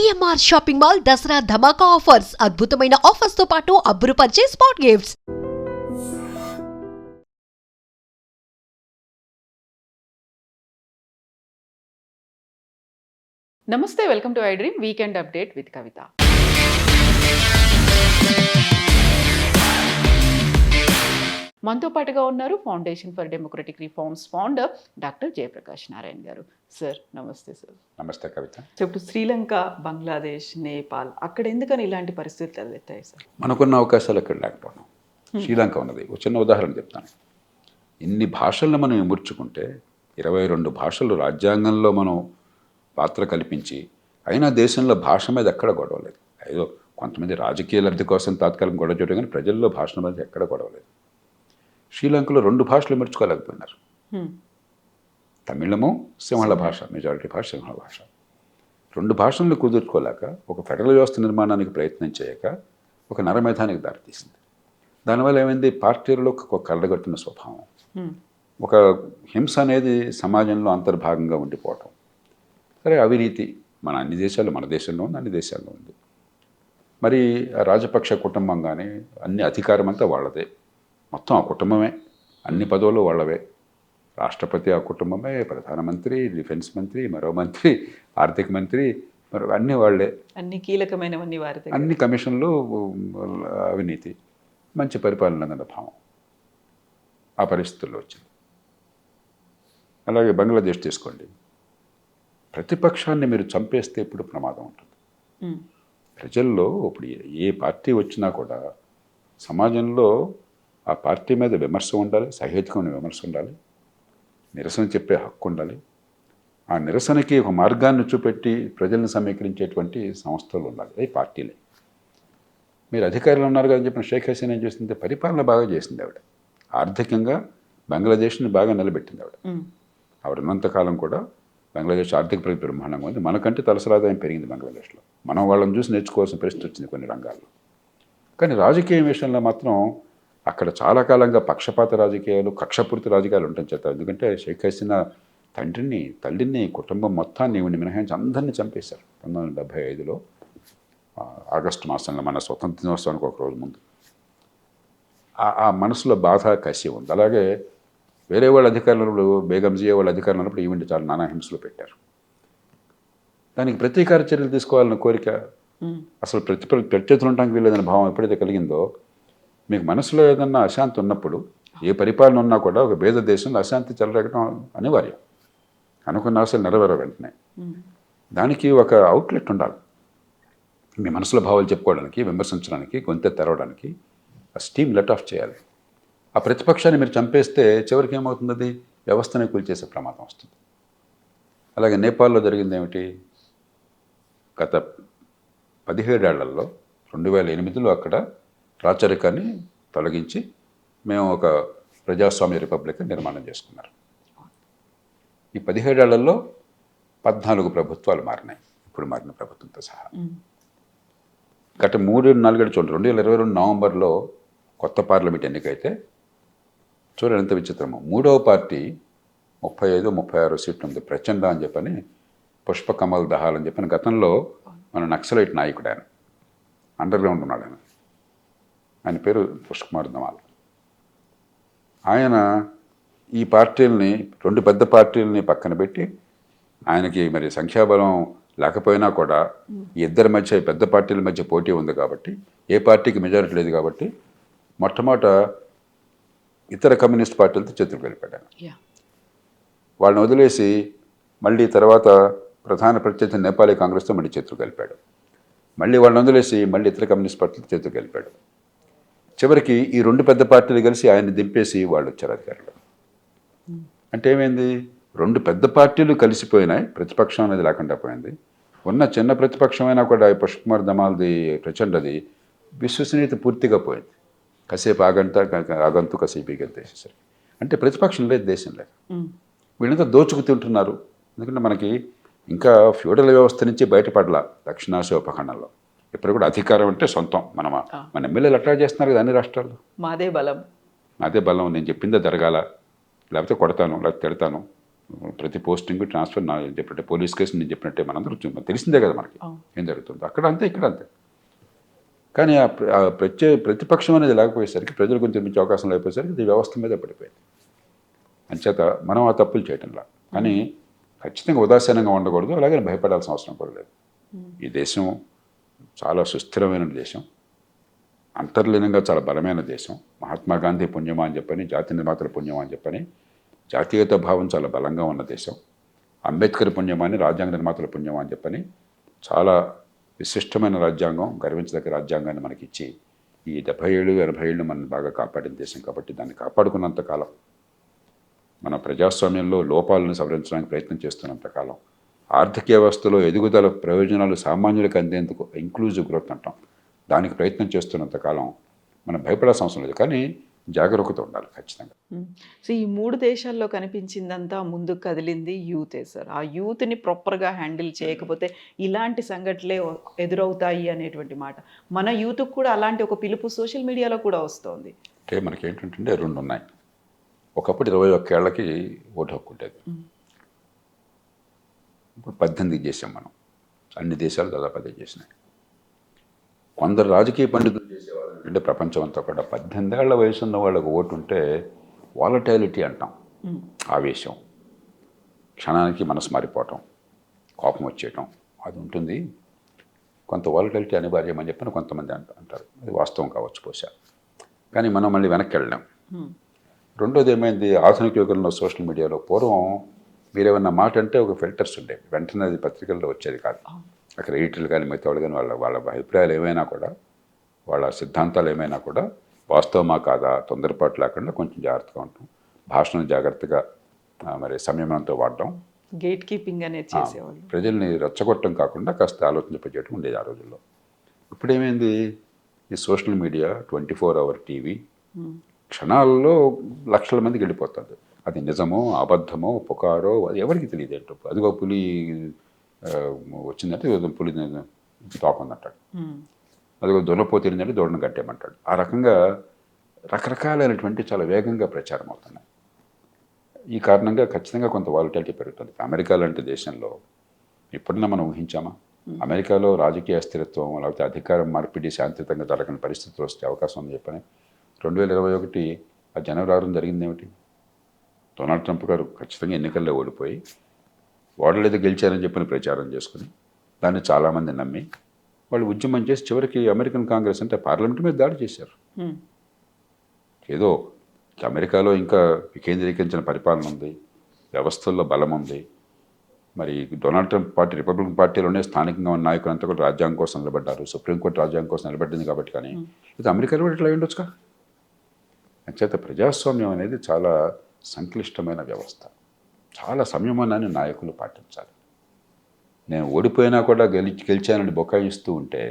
CMR shopping mall Dasara ధమాకా offers అద్భుతమైన offers తో పాటు అబ్బురుపరిచే స్పాట్ గిఫ్ట్స్. నమస్తే, welcome to I dream weekend update with Kavitha. మనతో పాటుగా ఉన్నారు foundation for democratic reforms founder doctor Jayaprakash Narayana గారు. సార్ నమస్తే. సార్ నమస్తే కవిత. ఇప్పుడు శ్రీలంక, బంగ్లాదేశ్, నేపాల్ అక్కడ ఎందుకని ఇలాంటి పరిస్థితులు తలెత్తాయి సార్? మనకున్న అవకాశాలు అక్కడ లేకపోవడం. శ్రీలంక ఉన్నది, ఒక చిన్న ఉదాహరణ చెప్తాను. ఇన్ని భాషలను మనం ఇముడ్చుకుంటే 22 భాషలు రాజ్యాంగంలో మనం పాత్ర కల్పించి అయినా దేశంలో భాష మీద ఎక్కడ గొడవలేదు. ఏదో కొంతమంది రాజకీయ లబ్ధి కోసం తాత్కాలిక గొడవ చేయడం, కానీ ప్రజల్లో భాషల మీద ఎక్కడ గొడవలేదు. శ్రీలంకలో 2 భాషలు ఇముడ్చుకోలేకపోయినారు. తమిళము, సింహళ భాష, మెజారిటీ భాష సింహళ భాష. 2 భాషలను కుదుర్చుకోలేక ఒక ఫెడరల్ వ్యవస్థ నిర్మాణానికి ప్రయత్నం చేయక ఒక నరమేధానికి దారితీసింది. దానివల్ల ఏమైంది, పార్టీలలో ఒక కళ్ళగట్టిన స్వభావం, ఒక హింస అనేది సమాజంలో అంతర్భాగంగా ఉండిపోవటం. సరే, అవినీతి మన దేశంలో ఉంది, అన్ని దేశాల్లో ఉంది. మరి రాజపక్ష కుటుంబం కానీ అన్ని అధికారం అంతా వాళ్ళదే, మొత్తం ఆ కుటుంబమే, అన్ని పదవులు వాళ్ళవే. రాష్ట్రపతి ఆ కుటుంబమే, ప్రధానమంత్రి, డిఫెన్స్ మంత్రి, మరో మంత్రి, ఆర్థిక మంత్రి, మరో అన్నీ వాళ్ళే. అన్ని కీలకమైనవన్నీ వారి, అన్ని కమిషన్లు, అవినీతి, మంచి పరిపాలన అన్న భావం ఆ పరిస్థితుల్లో వచ్చింది. అలాగే బంగ్లాదేశ్ తీసుకోండి. ప్రతిపక్షాన్ని మీరు చంపేస్తే ఇప్పుడు ప్రమాదం ఉంటుంది. ప్రజల్లో ఇప్పుడు ఏ పార్టీ వచ్చినా కూడా సమాజంలో ఆ పార్టీ మీద విమర్శ ఉండాలి, సహేతుకమైన విమర్శ ఉండాలి, నిరసన చెప్పే హక్కు ఉండాలి. ఆ నిరసనకి ఒక మార్గాన్ని చూపెట్టి ప్రజలను సమీకరించేటువంటి సంస్థలు ఉండాలి, అవి పార్టీలే. మీరు అధికారులు ఉన్నారు కదా చెప్పిన షేక్ హసీనా ఏం చేసింది, పరిపాలన బాగా చేసింది ఆవిడ. ఆర్థికంగా బంగ్లాదేశ్ని బాగా నిలబెట్టింది ఆవిడ. ఆవిడ ఉన్నంతకాలం కూడా బంగ్లాదేశ్ ఆర్థిక ప్రగతి బ్రహ్మాండంగా ఉంది. మనకంటే తలసరాదాయం పెరిగింది బంగ్లాదేశ్లో. మనం వాళ్ళని చూసి నేర్చుకోవాల్సిన పరిస్థితి వచ్చింది కొన్ని రంగాల్లో. కానీ రాజకీయ విషయంలో మాత్రం అక్కడ చాలా కాలంగా పక్షపాత రాజకీయాలు, కక్షపూరిత రాజకీయాలు ఉండటం చేత, ఎందుకంటే షేక్ హసీనా తండ్రిని, తల్లిని, కుటుంబం మొత్తాన్ని మినహాయించి అందరినీ చంపేశారు 1975లో ఆగస్టు మాసంలో, మన స్వతంత్ర దినోత్సవానికి ఒక రోజు ముందు. ఆ మనసులో బాధ, కసి ఉంది. అలాగే వేరే వాళ్ళ అధికారులు, బేగం జియా వాళ్ళ అధికారులు ఉన్నప్పుడు ఈవెంట్ చాలా నానా హింసలు పెట్టారు. దానికి ప్రతీకార చర్యలు తీసుకోవాలన్న కోరిక, అసలు ప్రత్యర్థులు ఉండడానికి వీలేదనే భావం ఎప్పుడైతే కలిగిందో, మీకు మనసులో ఏదన్నా అశాంతి ఉన్నప్పుడు ఏ పరిపాలన ఉన్నా కూడా ఒక భేద దేశంలో అశాంతి చెలరేగడం అనివార్యం. అనుకున్న ఆశలు నెరవేర వెంటనే దానికి ఒక అవుట్లెట్ ఉండాలి. మీ మనసులో భావాలు చెప్పుకోవడానికి, విమర్శించడానికి, గొంతె తెరవడానికి ఆ స్టీమ్ లెట్ ఆఫ్ చేయాలి. ఆ ప్రతిపక్షాన్ని మీరు చంపేస్తే చివరికి ఏమవుతుంది, అది వ్యవస్థని కూల్చేసే ప్రమాదం వస్తుంది. అలాగే నేపాల్లో జరిగింది ఏమిటి, గత 17 ఏళ్లలో 2008లో అక్కడ రాచరికాన్ని తొలగించి మేము ఒక ప్రజాస్వామ్య రిపబ్లిక్ నిర్మాణం చేసుకున్నారు. ఈ 17 ఏళ్లలో 14 ప్రభుత్వాలు మారినాయి, ఇప్పుడు మారిన ప్రభుత్వంతో సహా. గత 3-4 ఏళ్ళు చూడండి, 2022 నవంబర్లో కొత్త పార్లమెంట్ ఎన్నికైతే చూడండి ఎంత విచిత్రమో. 3వ పార్టీ 35-36 సీట్లు ఉంది, ప్రచండ అని చెప్పని, పుష్ప కమల్ దహాల్ అని చెప్పని. గతంలో మన నక్సలైట్ నాయకుడు ఆయన, అండర్ గ్రౌండ్ ఉన్నాడు ఆయన. ఆయన పేరు పుష్కుమార్ ధమాల్. ఆయన ఈ పార్టీలని, 2 పెద్ద పార్టీలని పక్కన పెట్టి, ఆయనకి మరి సంఖ్యాబలం లేకపోయినా కూడా ఈ ఇద్దరి మధ్య, పెద్ద పార్టీల మధ్య పోటీ ఉంది కాబట్టి, ఏ పార్టీకి మెజారిటీ లేదు కాబట్టి, మొట్టమొదట ఇతర కమ్యూనిస్ట్ పార్టీలతో చేతులు కలిపాడు. వాళ్ళని వదిలేసి మళ్ళీ తర్వాత ప్రధాన ప్రత్యర్థి నేపాలీ కాంగ్రెస్తో మళ్ళీ చేతులు కలిపాడు. మళ్ళీ వాళ్ళని వదిలేసి మళ్ళీ ఇతర కమ్యూనిస్ట్ పార్టీలతో చేతులు కలిపాడు. చివరికి ఈ 2 పెద్ద పార్టీలు కలిసి ఆయన్ని దింపేసి వాళ్ళు వచ్చారు అధికారులు. అంటే ఏమైంది, 2 పెద్ద పార్టీలు కలిసిపోయినాయి, ప్రతిపక్షం అనేది లేకుండా పోయింది. ఉన్న చిన్న ప్రతిపక్షమైనా కూడా పుష్కుమార్ ధమాల్ది, ప్రచండది విశ్వసనీయత పూర్తిగా పోయింది. కాసేపు ఆగంతు కాసేపు ఈగంతేసేసరికి. అంటే ప్రతిపక్షం లేదు, దేశం లేదు. వీళ్ళంతా దోచుకు తింటున్నారు. ఎందుకంటే మనకి ఇంకా ఫ్యూడల్ వ్యవస్థ నుంచి బయటపడలా దక్షిణాసియా ఉపఖండంలో. ఇప్పుడు కూడా అధికారం అంటే సొంతం, మన ఎమ్మెల్యేలు అట్లా చేస్తున్నారు కదా అన్ని రాష్ట్రాల్లో. మాదే బలం, నేను చెప్పిందే జరగాల, లేకపోతే కొడతాను, లేకపోతే తిడతాను, ప్రతి పోస్టింగ్ ట్రాన్స్ఫర్ నా చెప్పినట్టే పోలీస్ కేసు నేను చెప్పినట్టే మనందరూ తెలిసిందే కదా మనకి ఏం జరుగుతుంది అక్కడ అంతే ఇక్కడ అంతే. కానీ ఆ ప్రతిపక్షం అనేది లేకపోయేసరికి ప్రజలు కొంచెం మించే అవకాశం లేకపోయేసరికి ఇది వ్యవస్థ మీద పడిపోయింది. అంచేత మనం ఆ తప్పులు చేయటంలా. కానీ ఖచ్చితంగా ఉదాసీనంగా ఉండకూడదు, అలాగే భయపడాల్సిన అవసరం కూడా లేదు. ఈ దేశం చాలా సుస్థిరమైన దేశం, అంతర్లీనంగా చాలా బలమైన దేశం. మహాత్మా గాంధీ పుణ్యమా అని చెప్పని, జాతి నిర్మాతల పుణ్యమా అని చెప్పని, జాతీయత భావం చాలా బలంగా ఉన్న దేశం. అంబేద్కర్ పుణ్యమా అని, రాజ్యాంగ నిర్మాతల పుణ్యమా అని చెప్పని చాలా విశిష్టమైన రాజ్యాంగం, గర్వించదగ్గ రాజ్యాంగాన్ని మనకిచ్చి ఈ 70 ఏళ్ళు 80 ఏళ్ళు మనం బాగా కాపాడిన దేశం. కాబట్టి దాన్ని కాపాడుకున్నంతకాలం, మన ప్రజాస్వామ్యంలో లోపాలను సవరించడానికి ప్రయత్నం చేస్తున్నంతకాలం, ఆర్థిక వ్యవస్థలో ఎదుగుదల ప్రయోజనాలు సామాన్యులకు అందేందుకు ఇంక్లూజివ్ గ్రోత్ అంటాం, దానికి ప్రయత్నం చేస్తున్నంతకాలం మనం భయపడాల్సిన అవసరం లేదు. కానీ జాగరూకత ఉండాలి ఖచ్చితంగా. సో ఈ 3 దేశాల్లో కనిపించిందంతా ముందుకు కదిలింది యూతే సార్. ఆ యూత్ని ప్రాపర్గా హ్యాండిల్ చేయకపోతే ఇలాంటి సంఘటనలే ఎదురవుతాయి అనేటువంటి మాట. మన యూత్కి కూడా అలాంటి ఒక పిలుపు సోషల్ మీడియాలో కూడా వస్తుంది. అంటే మనకి ఏంటంటే 2 ఉన్నాయి. ఒకప్పుడు 21 ఏళ్ళకి ఓటు హక్కు ఉండేది, ఇప్పుడు 18 చేసాం మనం. అన్ని దేశాలు దాదాపు అదే చేసినాయి. కొందరు రాజకీయ పండితులు చేసేవాళ్ళు అంటే ప్రపంచం అంతా కూడా 18 ఏళ్ల వయసు ఉన్న వాళ్ళకు ఓటు ఉంటే వాలటైలిటీ అంటాం, ఆవేశం, క్షణానికి మనసు మారిపోవటం, కోపం వచ్చేయటం, అది ఉంటుంది. కొంత వాలటైలిటీ అనివార్యమని చెప్పిన కొంతమంది అంటారు, అది వాస్తవం కావచ్చు బహుశా. కానీ మనం మళ్ళీ వెనక్కి వెళ్ళాం. రెండోది ఏమైంది, ఆధునిక యుగంలో సోషల్ మీడియాలో పూర్వం మీరేమన్నా మాట అంటే ఒక ఫిల్టర్స్ ఉండేవి, వెంటనే అది పత్రికల్లో వచ్చేది కాదు. అక్కడ ఎడిటర్లు కానీ మిగతా వాళ్ళు కానీ వాళ్ళ అభిప్రాయాలు ఏమైనా కూడా, వాళ్ళ సిద్ధాంతాలు ఏమైనా కూడా వాస్తవమా కాదా తొందరపాటు లేకుండా కొంచెం జాగ్రత్తగా ఉంటాం, భాషను జాగ్రత్తగా మరి సంయమనంతో వాడడం, గేట్ కీపింగ్ అనేది చేసేవాళ్ళు, ప్రజల్ని రెచ్చగొట్టడం కాకుండా కాస్త ఆలోచించడం ఉండేది ఆ రోజుల్లో. ఇప్పుడు ఏమైంది, ఈ సోషల్ మీడియా 24 అవర్ టీవీ క్షణాల్లో లక్షల మందికి వెళ్ళిపోతుంది. అది నిజమో అబద్ధమో పుకారో అది ఎవరికి తెలియదు. ఏంటో అదిగో పులి వచ్చిందంటే పులి తోకుందంటాడు, అదిగో దొరపోతేందంటే దొరను కట్టేయమంటాడు. ఆ రకంగా రకరకాలైనటువంటి చాలా వేగంగా ప్రచారం అవుతున్నాయి. ఈ కారణంగా ఖచ్చితంగా కొంత వాలటిలిటీ పెరుగుతుంది. అమెరికా లాంటి దేశంలో ఎప్పుడన్నా మనం ఊహించామా అమెరికాలో రాజకీయ అస్థిరత్వం లేకపోతే అధికారం మార్పిడి శాంతియుతంగా జరగని పరిస్థితులు వస్తే అవకాశం ఉంది చెప్పని? 2021 ఆ జనవరి 6 జరిగింది ఏమిటి? డొనాల్డ్ ట్రంప్ గారు ఖచ్చితంగా ఎన్నికల్లో ఓడిపోయి ఓడలేదో గెలిచారని చెప్పని ప్రచారం చేసుకుని దాన్ని చాలామంది నమ్మి వాళ్ళు ఉద్యమం చేసి చివరికి అమెరికన్ కాంగ్రెస్ అంటే పార్లమెంట్ మీద దాడి చేశారు. ఏదో అమెరికాలో ఇంకా వికేంద్రీకరించిన పరిపాలన ఉంది, వ్యవస్థల్లో బలం ఉంది. మరి డొనాల్డ్ ట్రంప్ పార్టీ రిపబ్లికన్ పార్టీలోనే స్థానికంగా ఉన్న నాయకులంతా కూడా రాజ్యాంగం కోసం నిలబడ్డారు, సుప్రీంకోర్టు రాజ్యాంగం కోసం నిలబడింది కాబట్టి. కానీ ఇది అమెరికాలో కూడా ఇట్లా ఉండొచ్చుగా. అంచేత ప్రజాస్వామ్యం అనేది చాలా సంక్లిష్టమైన వ్యవస్థ, చాలా సంయమనాన్ని నాయకులు పాటించాలి. నేను ఓడిపోయినా కూడా గెలిచానని బొకాయిస్తూ ఉంటే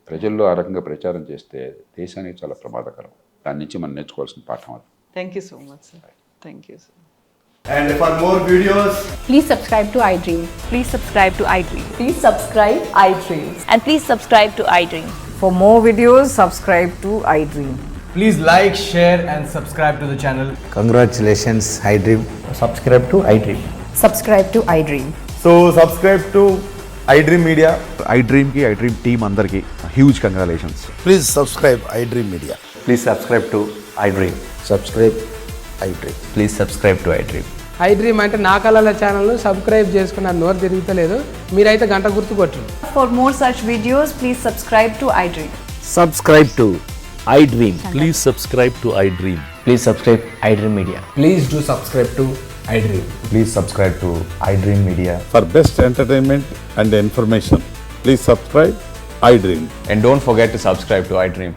ప్రజల్లో ఆ రకంగా ప్రచారం చేస్తే దేశానికి చాలా ప్రమాదకరం. దాని నుంచి మనం నేర్చుకోవాల్సిన పాఠం అది. Thank you so much sir. Thank you sir. And for more videos, Please subscribe to iDream. Please subscribe to iDream. Please subscribe iDream. And please subscribe to iDream. For more videos, subscribe to iDream. please like, share and subscribe to the channel. Congratulations, iDream. Subscribe to iDream. Subscribe to iDream. So subscribe to iDream Media. iDream ki iDream team andarki huge congratulations. Please subscribe iDream Media. Please subscribe to iDream. Subscribe iDream. Please subscribe to iDream. iDream అంటే నా కళల ఛానల్ను subscribe చేసుకున్న నోరు తిరుగుతలేదు, మీరైతే గంట గుర్తు కొట్టండి. For more such videos, please subscribe to iDream. Subscribe to iDream. Please subscribe to iDream. Please subscribe iDream Media. Please do subscribe to iDream. Please subscribe to iDream Media. For best entertainment and information, please subscribe iDream. And don't forget to subscribe to iDream.